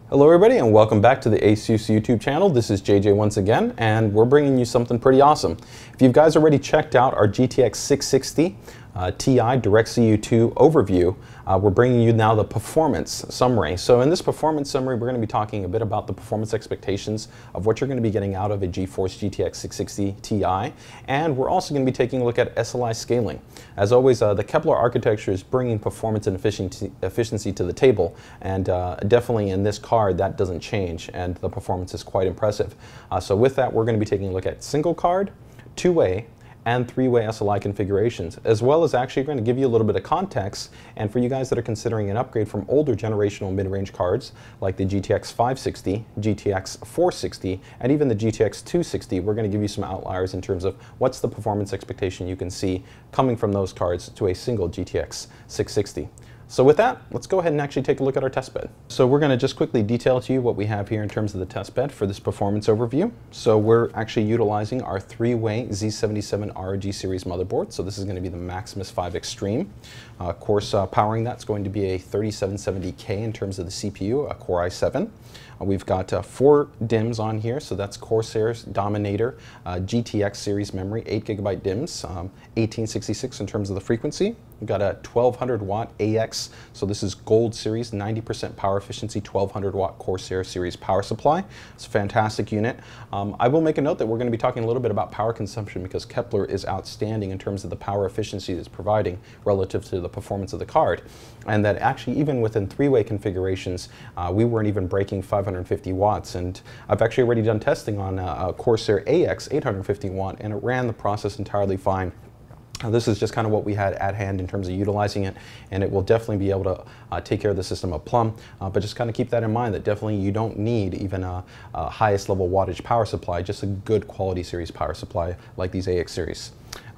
Hello everybody and welcome back to the ASUS YouTube channel. This is JJ once again and we're bringing you something pretty awesome. If you guys already checked out our GTX660 Ti DirectCU II overview, we're bringing you now the performance summary. So in this performance summary, we're going to be talking a bit about the performance expectations of what you're going to be getting out of a GeForce GTX 660 Ti, and we're also going to be taking a look at SLI scaling. As always, the Kepler architecture is bringing performance and efficiency to the table, and definitely in this card that doesn't change, and the performance is quite impressive. So with that, we're going to be taking a look at single card, two-way, and three-way SLI configurations, as well as actually going to give you a little bit of context. And for you guys that are considering an upgrade from older generational mid-range cards like the GTX 560, GTX 460, and even the GTX 260, we're going to give you some outliers in terms of what's the performance expectation you can see coming from those cards to a single GTX 660. So with that, let's go ahead and actually take a look at our test bed. So we're going to just quickly detail to you what we have here in terms of the test bed for this performance overview. So we're actually utilizing our three-way Z77 ROG series motherboard. So this is going to be the Maximus 5 Extreme. Of course, powering that's going to be a 3770K in terms of the CPU, a Core i7. We've got 4 DIMMs on here, so that's Corsair's Dominator GTX series memory, 8GB DIMMs, 1866 in terms of the frequency. We've got a 1200 watt AX, so this is Gold series, 90% power efficiency, 1200 watt Corsair series power supply. It's a fantastic unit. I will make a note that we're going to be talking a little bit about power consumption because Kepler is outstanding in terms of the power efficiency it's providing relative to the performance of the card. And that actually even within three-way configurations, we weren't even breaking 550 watts. And I've actually already done testing on a Corsair AX 850 watt and it ran the process entirely fine. This is just kind of what we had at hand in terms of utilizing it, and it will definitely be able to take care of the system of plumb, but just kind of keep that in mind that definitely you don't need even a highest level wattage power supply, just a good quality series power supply like these AX series.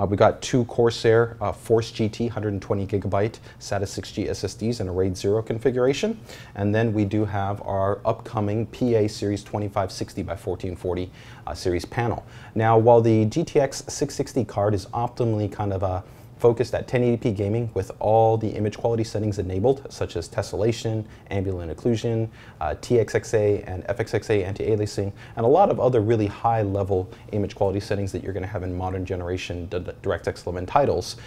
We got 2 Corsair Force GT 120GB SATA 6G SSDs in a RAID 0 configuration, and then we do have our upcoming PA Series 2560 by 1440 series panel. Now, while the GTX 660 card is optimally kind of focused at 1080p gaming with all the image quality settings enabled, such as tessellation, ambient occlusion, TXXA and FXXA anti-aliasing, and a lot of other really high-level image quality settings that you're going to have in modern generation DirectX 11 titles.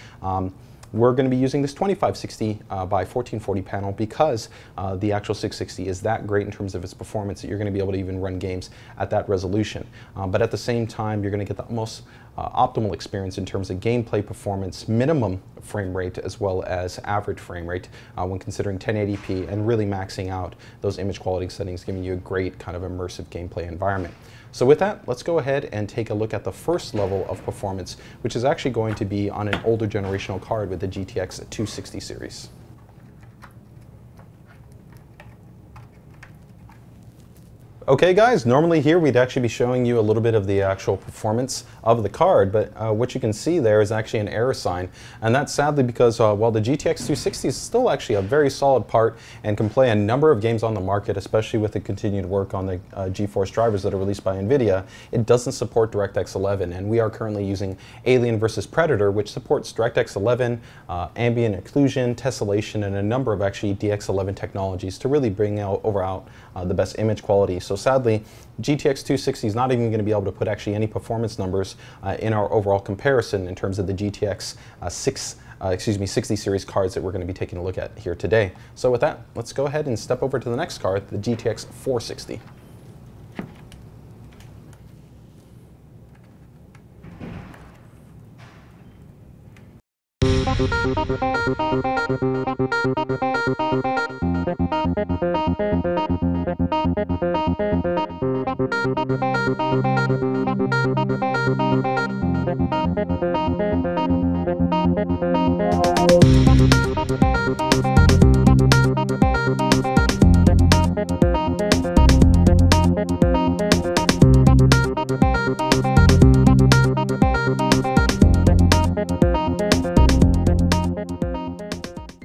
We're going to be using this 2560 by 1440 panel because the actual 660 is that great in terms of its performance that you're going to be able to even run games at that resolution. But at the same time, you're going to get the most optimal experience in terms of gameplay performance, minimum frame rate, as well as average frame rate when considering 1080p and really maxing out those image quality settings, giving you a great kind of immersive gameplay environment. So with that, let's go ahead and take a look at the first level of performance, which is actually going to be on an older generational card with the GTX 260 series. Okay guys, normally here we'd actually be showing you a little bit of the actual performance of the card, but what you can see there is actually an error sign, and that's sadly because while the GTX 260 is still actually a very solid part and can play a number of games on the market, especially with the continued work on the GeForce drivers that are released by NVIDIA, it doesn't support DirectX 11, and we are currently using Alien vs Predator, which supports DirectX 11, ambient occlusion, tessellation, and a number of actually DX11 technologies to really bring out the best image quality. So sadly, GTX 260 is not even going to be able to put actually any performance numbers in our overall comparison in terms of the GTX 60 series cards that we're going to be taking a look at here today. So with that, let's go ahead and step over to the next card, the GTX 460.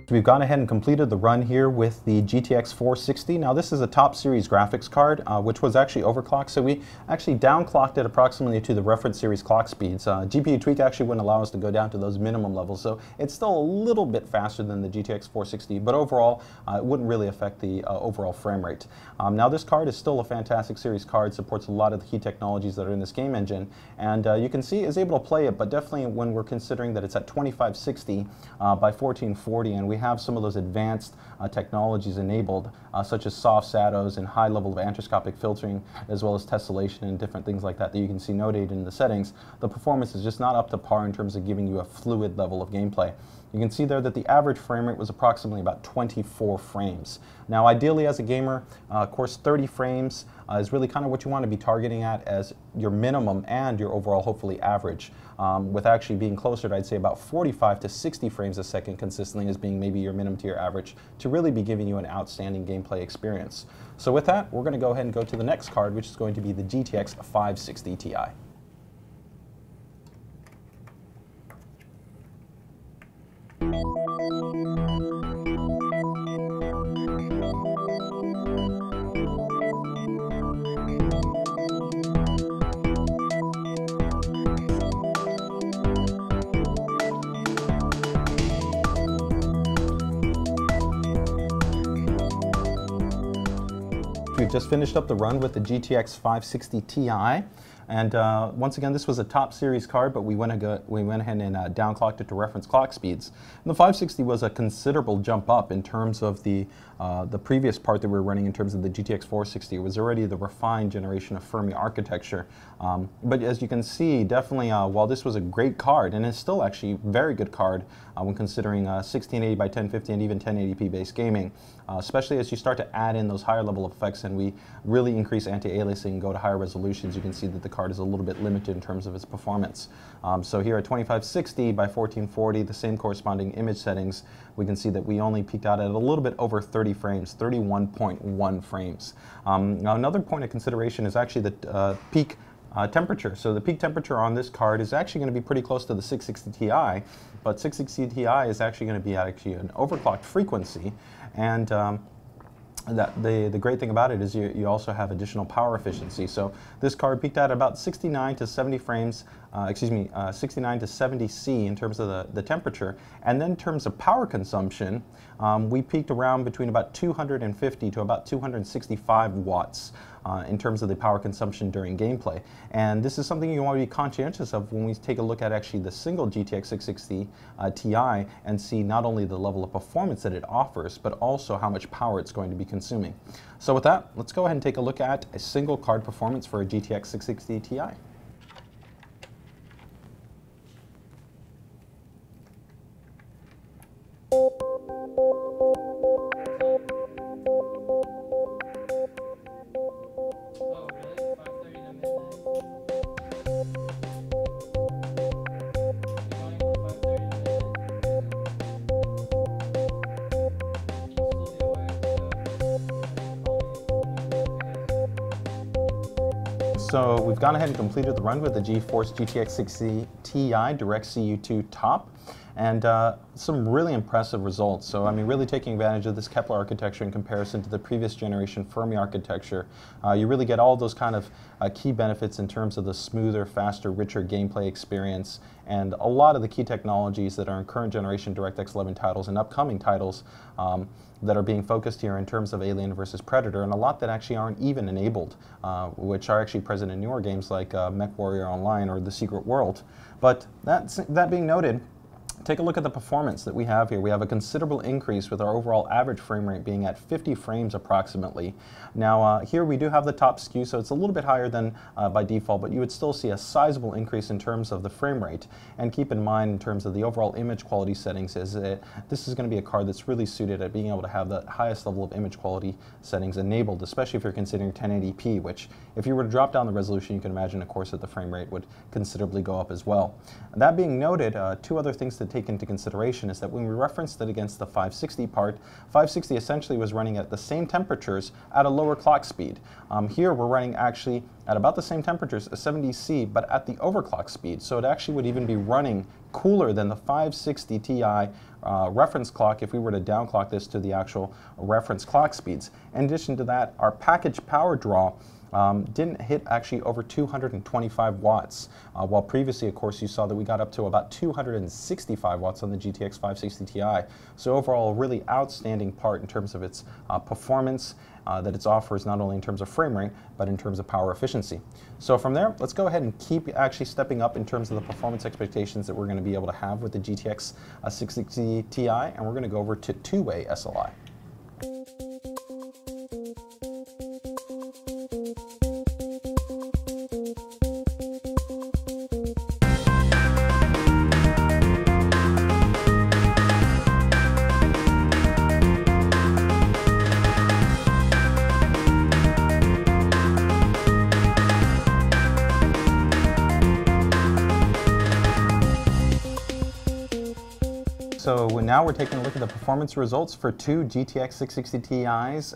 We've gone ahead and completed the run here with the GTX 460. Now this is a top series graphics card, which was actually overclocked. So we actually downclocked it approximately to the reference series clock speeds. GPU Tweak actually wouldn't allow us to go down to those minimum levels. So it's still a little bit faster than the GTX 460, but overall it wouldn't really affect the overall frame rate. Now this card is still a fantastic series card, supports a lot of the key technologies that are in this game engine. And you can see is able to play it, but definitely when we're considering that it's at 2560 by 1440, and we have some of those advanced technologies enabled, such as soft shadows and high level of anthroposcopic filtering, as well as tessellation and different things like that that you can see notated in the settings. The performance is just not up to par in terms of giving you a fluid level of gameplay. You can see there that the average frame rate was approximately about 24 frames. Now ideally as a gamer, of course 30 frames is really kind of what you want to be targeting at as your minimum and your overall hopefully average, with actually being closer to I'd say about 45 to 60 frames a second consistently as being maybe your minimum to your average to really be giving you an outstanding gameplay experience. So with that, we're going to go ahead and go to the next card, which is going to be the GTX 560 Ti. We've just finished up the run with the GTX 560 Ti, and once again this was a top series card, but we went ahead and downclocked it to reference clock speeds. And the 560 was a considerable jump up in terms of the previous part that we were running in terms of the GTX 460. It was already the refined generation of Fermi architecture, but as you can see, definitely while this was a great card, and it's still actually a very good card when considering 1680 by 1050 and even 1080p based gaming, especially as you start to add in those higher level effects and we really increase anti-aliasing and go to higher resolutions, you can see that the card is a little bit limited in terms of its performance. So here at 2560 by 1440, the same corresponding image settings, we can see that we only peaked out at a little bit over 30 frames, 31.1 frames. Now another point of consideration is actually the peak temperature. So the peak temperature on this card is actually going to be pretty close to the 660 Ti, but 660 Ti is actually going to be actually an overclocked frequency, and the great thing about it is you also have additional power efficiency. So this card peaked at about 69 to 70 frames, 69 to 70 C in terms of the temperature. And then in terms of power consumption, we peaked around between about 250 to about 265 watts in terms of the power consumption during gameplay. And this is something you want to be conscientious of when we take a look at actually the single GTX 660 Ti and see not only the level of performance that it offers, but also how much power it's going to be consuming. So with that, let's go ahead and take a look at a single card performance for a GTX 660 Ti. So we've gone ahead and completed the run with the GeForce GTX 660 Ti DirectCU II top, and some really impressive results. So I mean, really taking advantage of this Kepler architecture in comparison to the previous generation Fermi architecture, you really get all those kind of key benefits in terms of the smoother, faster, richer gameplay experience, and a lot of the key technologies that are in current generation DirectX 11 titles and upcoming titles that are being focused here in terms of Alien versus Predator, and a lot that actually aren't even enabled, which are actually present in newer games like MechWarrior Online or The Secret World. But that being noted, take a look at the performance that we have here. We have a considerable increase with our overall average frame rate being at 50 frames approximately. Now here we do have the top skew, so it's a little bit higher than by default, but you would still see a sizable increase in terms of the frame rate. And keep in mind in terms of the overall image quality settings is that this is going to be a card that's really suited at being able to have the highest level of image quality settings enabled, especially if you're considering 1080p, which if you were to drop down the resolution, you can imagine of course that the frame rate would considerably go up as well. And that being noted, two other things to take into consideration is that when we referenced it against the 560 part, 560 essentially was running at the same temperatures at a lower clock speed. Here we're running actually at about the same temperatures, a 70C, but at the overclock speed. So it actually would even be running cooler than the 560 Ti reference clock if we were to downclock this to the actual reference clock speeds. In addition to that, our package power draw didn't hit actually over 225 watts, while previously, of course, you saw that we got up to about 265 watts on the GTX 560 Ti. So overall, a really outstanding part in terms of its performance that it offers, not only in terms of frame rate, but in terms of power efficiency. So from there, let's go ahead and keep actually stepping up in terms of the performance expectations that we're going to be able to have with the GTX 660 Ti, and we're going to go over to two-way SLI. So now we're taking a look at the performance results for two GTX 660 Ti's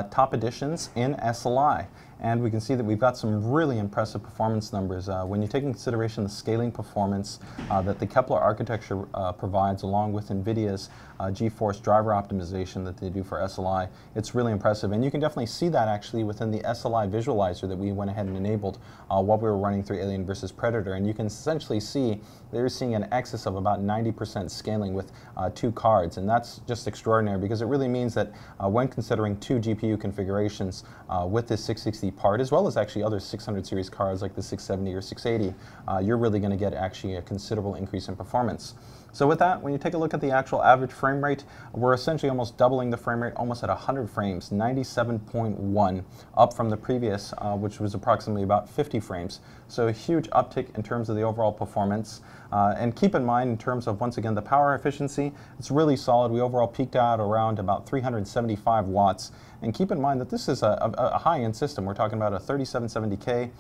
top editions in SLI. And we can see that we've got some really impressive performance numbers. When you take into consideration the scaling performance that the Kepler architecture provides, along with NVIDIA's GeForce driver optimization that they do for SLI, it's really impressive. And you can definitely see that actually within the SLI visualizer that we went ahead and enabled while we were running through Alien vs. Predator. And you can essentially see they're seeing an excess of about 90% scaling with two cards. And that's just extraordinary, because it really means that when considering two GPU configurations with this 660 part, as well as actually other 600 series cards like the 670 or 680, you're really going to get actually a considerable increase in performance. So with that, when you take a look at the actual average frame rate, we're essentially almost doubling the frame rate, almost at 100 frames, 97.1, up from the previous, which was approximately about 50 frames. So a huge uptick in terms of the overall performance. And keep in mind, in terms of, once again, the power efficiency, it's really solid. We overall peaked out around about 375 watts. And keep in mind that this is a high-end system. We're talking about a 3770K,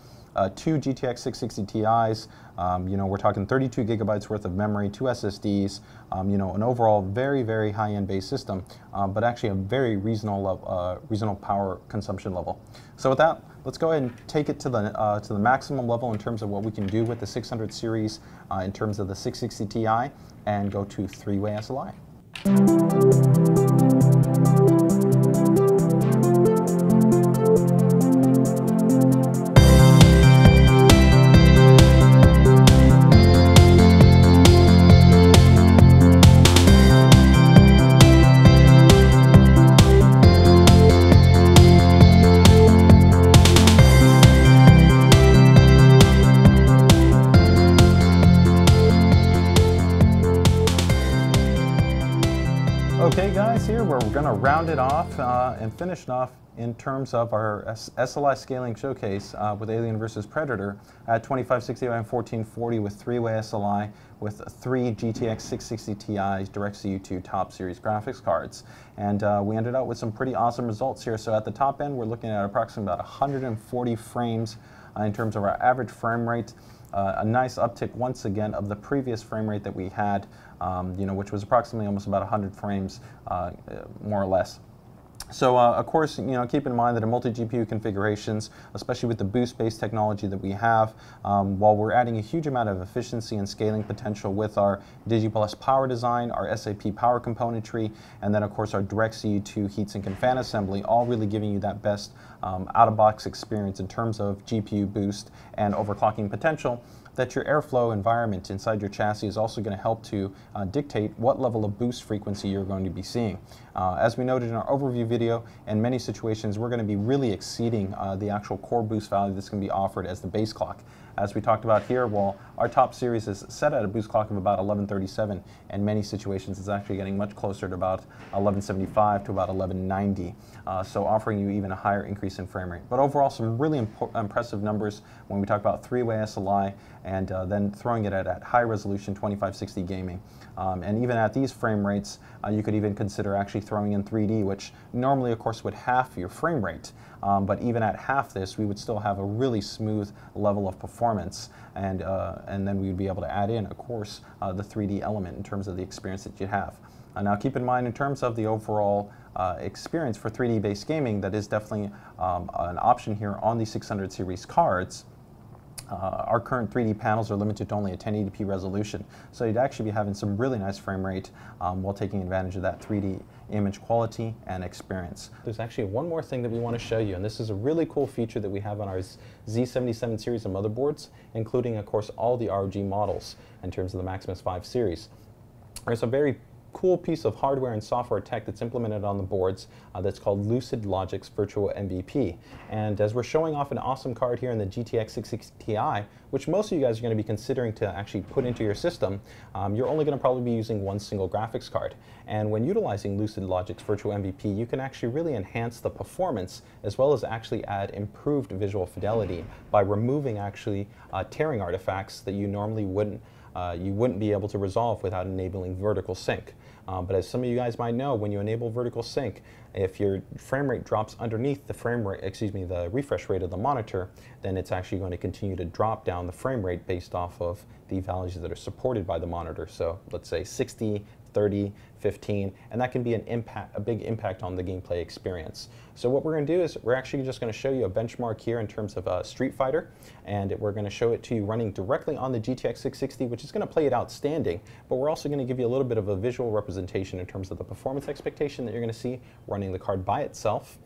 two GTX 660 Ti's, we're talking 32 gigabytes worth of memory, two SSDs, an overall very, very high-end base system, but actually a very reasonable power consumption level. So with that, let's go ahead and take it to the maximum level in terms of what we can do with the 600 series in terms of the 660 Ti, and go to three-way SLI. Okay guys, here we're going to round it off and finish it off in terms of our SLI scaling showcase with Alien vs. Predator at 2560 by 1440 with three-way SLI with three GTX 660 Ti's DirectCU II top series graphics cards. And we ended up with some pretty awesome results here. So at the top end, we're looking at approximately about 140 frames in terms of our average frame rate. A nice uptick once again of the previous frame rate that we had, which was approximately almost about 100 frames, more or less. So of course, keep in mind that in multi-GPU configurations, especially with the boost-based technology that we have, while we're adding a huge amount of efficiency and scaling potential with our DIGI+ power design, our SAP power componentry, and then of course our DirectCU II heatsink and fan assembly, all really giving you that best out-of-box experience in terms of GPU boost and overclocking potential, that your airflow environment inside your chassis is also going to help to dictate what level of boost frequency you're going to be seeing. As we noted in our overview video, in many situations we're going to be really exceeding the actual core boost value that's going to be offered as the base clock. As we talked about here, well, our top series is set at a boost clock of about 1137. In many situations, it's actually getting much closer to about 1175 to about 1190, so offering you even a higher increase in frame rate. But overall, some really impressive numbers when we talk about three-way SLI, and then throwing it at high resolution 2560 gaming. And even at these frame rates, you could even consider actually throwing in 3D, which normally, of course, would half your frame rate. But even at half this, we would still have a really smooth level of performance, and then we would be able to add in, of course, the 3D element in terms of the experience that you have. Now keep in mind, in terms of the overall experience for 3D based gaming, that is definitely an option here on the 600 series cards. Our current 3D panels are limited to only a 1080p resolution, so you'd actually be having some really nice frame rate while taking advantage of that 3D image quality and experience. There's actually one more thing that we want to show you, and this is a really cool feature that we have on our Z77 series of motherboards, including, of course, all the ROG models in terms of the Maximus 5 series. There's a very cool piece of hardware and software tech that's implemented on the boards that's called Lucid Logic's Virtual MVP. And as we're showing off an awesome card here in the GTX660 Ti, which most of you guys are going to be considering to actually put into your system, you're only going to probably be using one single graphics card. And when utilizing Lucid Logic's Virtual MVP, you can actually really enhance the performance as well as actually add improved visual fidelity by removing actually tearing artifacts that you normally wouldn't be able to resolve without enabling vertical sync. But as some of you guys might know, when you enable vertical sync, if your frame rate drops underneath the refresh rate of the monitor, then it's actually going to continue to drop down the frame rate based off of the values that are supported by the monitor. So let's say 60, 30, 15, and that can be a big impact on the gameplay experience. So what we're going to do is we're actually just going to show you a benchmark here in terms of Street Fighter, and we're going to show it to you running directly on the GTX660, which is going to play it outstanding, but we're also going to give you a little bit of a visual representation in terms of the performance expectation that you're going to see running the card by itself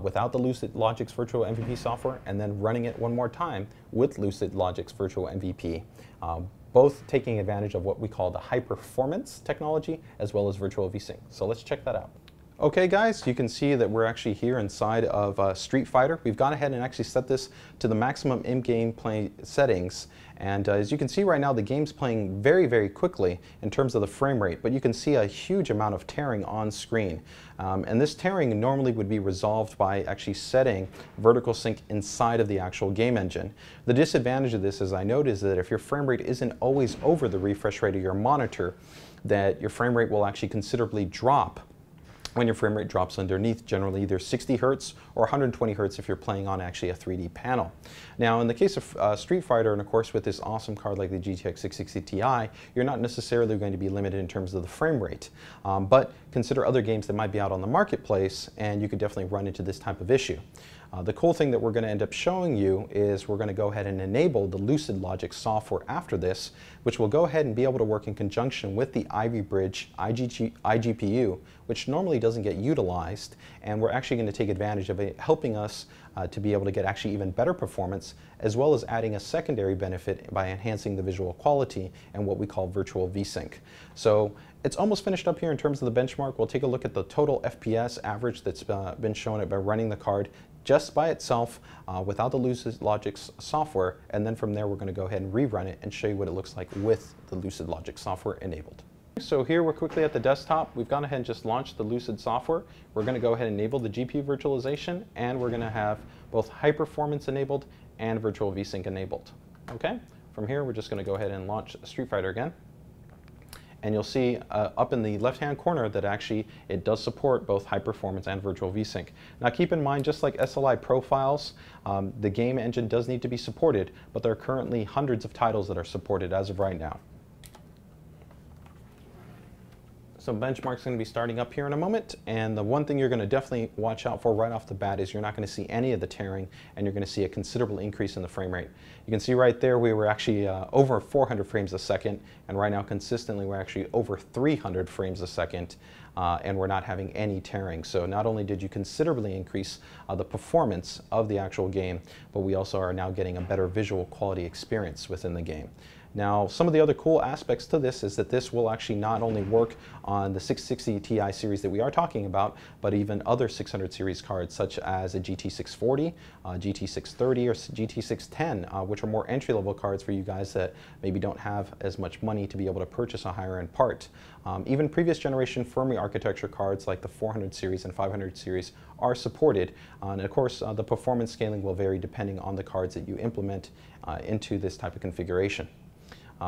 without the Lucid Logic's Virtual MVP software, and then running it one more time with Lucid Logic's Virtual MVP. Both taking advantage of what we call the high performance technology as well as virtual VSync. So let's check that out. Okay guys, you can see that we're actually here inside of Street Fighter. We've gone ahead and actually set this to the maximum in-game play settings. And as you can see right now, the game's playing very, very quickly in terms of the frame rate, but you can see a huge amount of tearing on screen. And this tearing normally would be resolved by actually setting vertical sync inside of the actual game engine. The disadvantage of this, as I noted, is that if your frame rate isn't always over the refresh rate of your monitor, that your frame rate will actually considerably drop when your frame rate drops underneath, generally either 60 Hertz or 120 Hertz if you're playing on actually a 3D panel. Now in the case of Street Fighter, and of course with this awesome card like the GTX660 Ti, you're not necessarily going to be limited in terms of the frame rate. But consider other games that might be out on the marketplace and you could definitely run into this type of issue. The cool thing that we're going to end up showing you is we're going to go ahead and enable the Lucid Logic software after this, which will go ahead and be able to work in conjunction with the Ivy Bridge iGPU, which normally doesn't get utilized, and we're actually going to take advantage of it, helping us to be able to get actually even better performance, as well as adding a secondary benefit by enhancing the visual quality and what we call virtual VSync. So it's almost finished up here in terms of the benchmark. We'll take a look at the total FPS average that's been shown by running the card just by itself without the Lucid Logic's software, and then from there we're going to go ahead and rerun it and show you what it looks like with the Lucid Logic software enabled. So here we're quickly at the desktop. We've gone ahead and just launched the Lucid software. We're going to go ahead and enable the GPU virtualization, and we're going to have both high performance enabled and virtual VSync enabled. Okay, from here we're just going to go ahead and launch Street Fighter again. And you'll see up in the left-hand corner that actually it does support both high performance and virtual VSync. Now keep in mind, just like SLI profiles, the game engine does need to be supported, but there are currently hundreds of titles that are supported as of right now. So benchmark's going to be starting up here in a moment, and the one thing you're going to definitely watch out for right off the bat is you're not going to see any of the tearing, and you're going to see a considerable increase in the frame rate. You can see right there we were actually over 400 frames a second, and right now consistently we're actually over 300 frames a second, and we're not having any tearing. So not only did you considerably increase the performance of the actual game, but we also are now getting a better visual quality experience within the game. Now, some of the other cool aspects to this is that this will actually not only work on the 660 Ti series that we are talking about, but even other 600 series cards such as a GT640, GT630, or GT610, which are more entry-level cards for you guys that maybe don't have as much money to be able to purchase a higher-end part. Even previous generation firmware architecture cards like the 400 series and 500 series are supported. And of course, the performance scaling will vary depending on the cards that you implement into this type of configuration.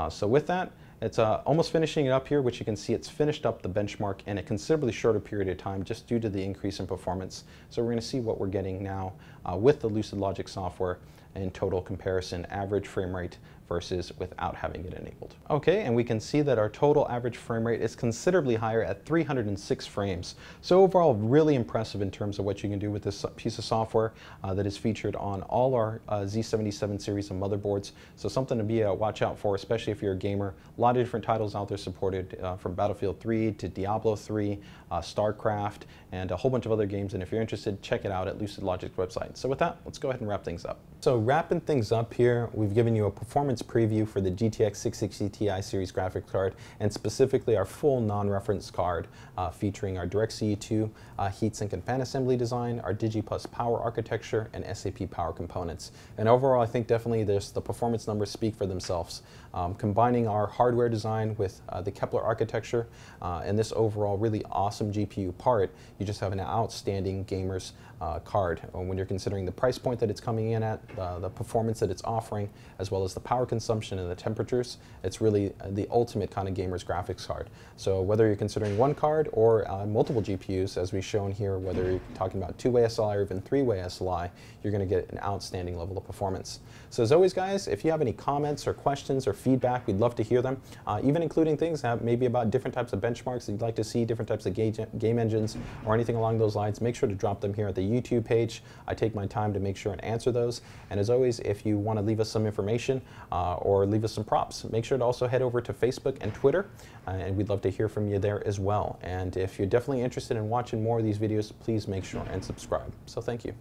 So with that, it's almost finishing it up here, which you can see it's finished up the benchmark in a considerably shorter period of time just due to the increase in performance. So we're going to see what we're getting now with the Lucid Logic software in total comparison, average frame rate versus without having it enabled. Okay, and we can see that our total average frame rate is considerably higher at 306 frames. So overall, really impressive in terms of what you can do with this piece of software that is featured on all our Z77 series of motherboards. So something to be watch out for, especially if you're a gamer. A lot of different titles out there supported, from Battlefield 3 to Diablo 3, StarCraft, and a whole bunch of other games. And if you're interested, check it out at Lucid Logic's website. So with that, let's go ahead and wrap things up. So wrapping things up here, we've given you a performance preview for the GTX 660 Ti series graphics card, and specifically our full non-reference card featuring our DirectCU II heatsink and fan assembly design, our DIGI+Power architecture, and SAP power components. And overall, I think definitely the performance numbers speak for themselves. Combining our hardware design with the Kepler architecture and this overall really awesome GPU part, you just have an outstanding gamer's card. When you're considering the price point that it's coming in at, the performance that it's offering, as well as the power consumption and the temperatures, it's really the ultimate kind of gamer's graphics card. So whether you're considering one card or multiple GPUs, as we've shown here, whether you're talking about two-way SLI or even three-way SLI, you're going to get an outstanding level of performance. So as always, guys, if you have any comments or questions or feedback, we'd love to hear them, even including things maybe about different types of benchmarks that you'd like to see, different types of game engines, or anything along those lines. Make sure to drop them here at the YouTube page. I take my time to make sure and answer those. And as always, if you want to leave us some information or leave us some props, make sure to also head over to Facebook and Twitter, and we'd love to hear from you there as well. And if you're definitely interested in watching more of these videos, please make sure and subscribe. So thank you.